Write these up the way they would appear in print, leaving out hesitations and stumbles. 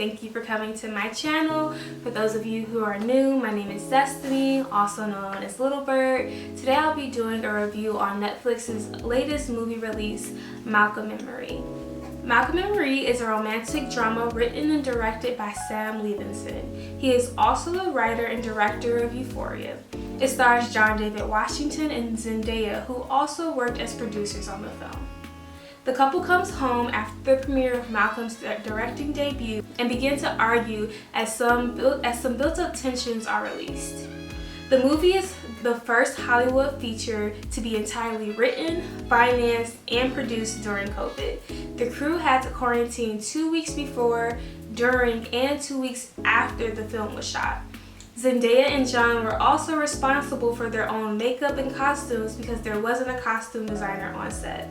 thank you for coming to my channel. For those of you who are new, my name is Destiny, also known as Little Bird. Today I'll be doing a review on Netflix's latest movie release, Malcolm and Marie. Malcolm and Marie is a romantic drama written and directed by Sam Levinson. He is also the writer and director of Euphoria. It stars John David Washington and Zendaya, who also worked as producers on the film. The couple comes home after the premiere of Malcolm's directing debut and begin to argue as some built-up tensions are released. The movie is the first Hollywood feature to be entirely written, financed, and produced during COVID. The crew had to quarantine 2 weeks before, during, and 2 weeks after the film was shot. Zendaya and John were also responsible for their own makeup and costumes because there wasn't a costume designer on set.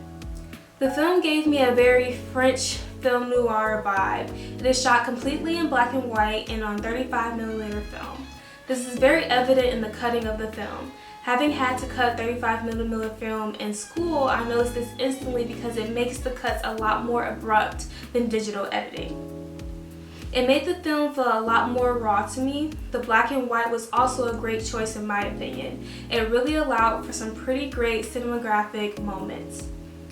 The film gave me a very French film noir vibe. It is shot completely in black and white and on 35mm film. This is very evident in the cutting of the film. Having had to cut 35mm film in school, I noticed this instantly because it makes the cuts a lot more abrupt than digital editing. It made the film feel a lot more raw to me. The black and white was also a great choice in my opinion. It really allowed for some pretty great cinematographic moments.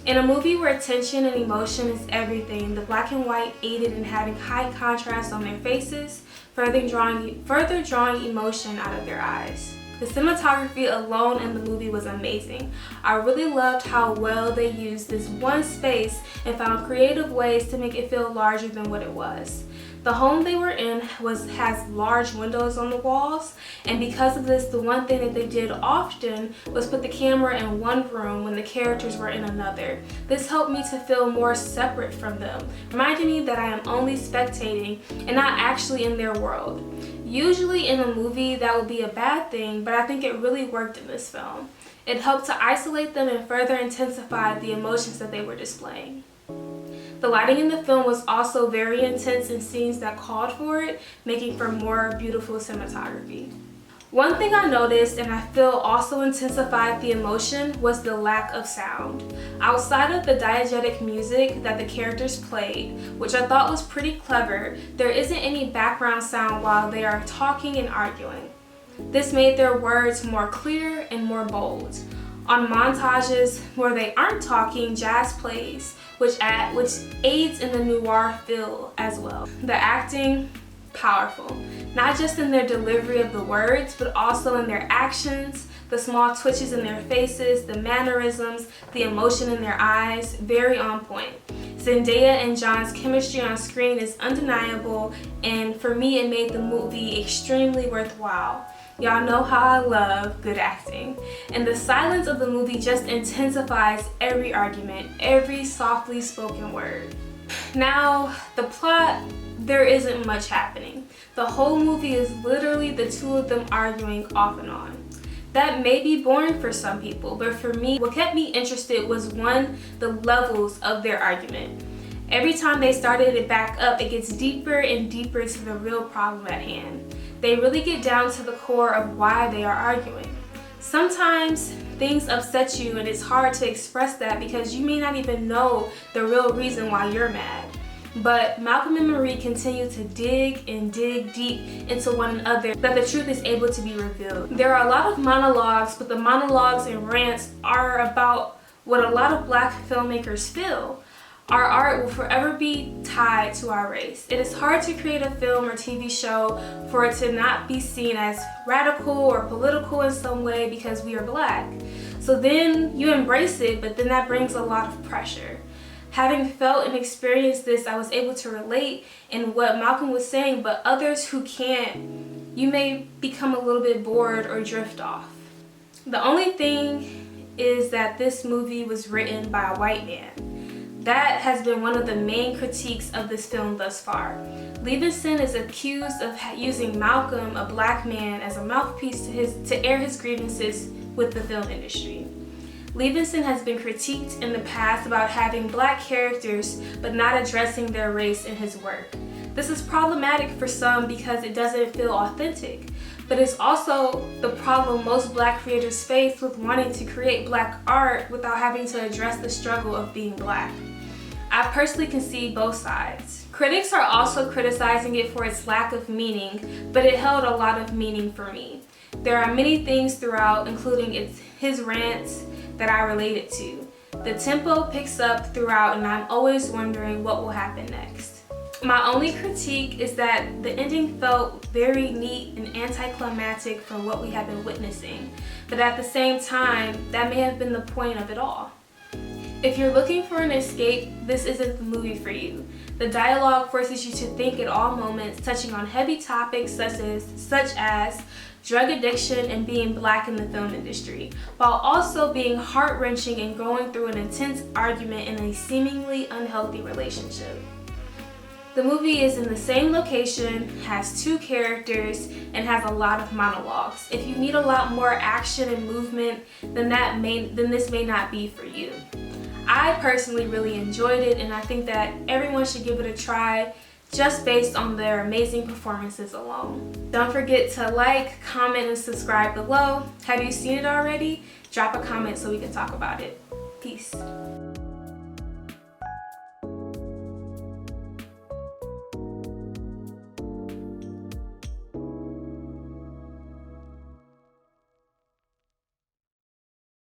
In a movie where tension and emotion is everything, the black and white aided in having high contrast on their faces, further drawing emotion out of their eyes. The cinematography alone in the movie was amazing. I really loved how well they used this one space and found creative ways to make it feel larger than what it was. The home they were in has large windows on the walls, and because of this, the one thing that they did often was put the camera in one room when the characters were in another. This helped me to feel more separate from them, reminding me that I am only spectating and not actually in their world. Usually in a movie that would be a bad thing, but I think it really worked in this film. It helped to isolate them and further intensify the emotions that they were displaying. The lighting in the film was also very intense in scenes that called for it, making for more beautiful cinematography. One thing I noticed and I feel also intensified the emotion was the lack of sound. Outside of the diegetic music that the characters played, which I thought was pretty clever, there isn't any background sound while they are talking and arguing. This made their words more clear and more bold. On montages where they aren't talking, jazz plays, which aids in the noir feel as well. The acting, powerful. Not just in their delivery of the words, but also in their actions, the small twitches in their faces, the mannerisms, the emotion in their eyes, very on point. Zendaya and John's chemistry on screen is undeniable, and for me it made the movie extremely worthwhile. Y'all know how I love good acting. And the silence of the movie just intensifies every argument, every softly spoken word. Now, the plot, there isn't much happening. The whole movie is literally the two of them arguing off and on. That may be boring for some people, but for me, what kept me interested was one, the levels of their argument. Every time they started it back up, it gets deeper and deeper to the real problem at hand. They really get down to the core of why they are arguing. Sometimes things upset you and it's hard to express that because you may not even know the real reason why you're mad. But Malcolm and Marie continue to dig and dig deep into one another that the truth is able to be revealed. There are a lot of monologues, but the monologues and rants are about what a lot of black filmmakers feel. Our art will forever be tied to our race. It is hard to create a film or TV show for it to not be seen as radical or political in some way because we are black. So then you embrace it, but then that brings a lot of pressure. Having felt and experienced this, I was able to relate in what Malcolm was saying, but others who can't, you may become a little bit bored or drift off. The only thing is that this movie was written by a white man. That has been one of the main critiques of this film thus far. Levinson is accused of using Malcolm, a black man, as a mouthpiece to air his grievances with the film industry. Levinson has been critiqued in the past about having black characters but not addressing their race in his work. This is problematic for some because it doesn't feel authentic, but it's also the problem most black creators face with wanting to create black art without having to address the struggle of being black. I personally can see both sides. Critics are also criticizing it for its lack of meaning, but it held a lot of meaning for me. There are many things throughout, including his rants, that I related to. The tempo picks up throughout, and I'm always wondering what will happen next. My only critique is that the ending felt very neat and anticlimactic for what we have been witnessing, but at the same time, that may have been the point of it all. If you're looking for an escape, this isn't the movie for you. The dialogue forces you to think at all moments, touching on heavy topics such as drug addiction and being Black in the film industry, while also being heart-wrenching and going through an intense argument in a seemingly unhealthy relationship. The movie is in the same location, has 2 characters, and has a lot of monologues. If you need a lot more action and movement, then this may not be for you. I personally really enjoyed it, and I think that everyone should give it a try just based on their amazing performances alone. Don't forget to like, comment, and subscribe below. Have you seen it already? Drop a comment so we can talk about it. Peace.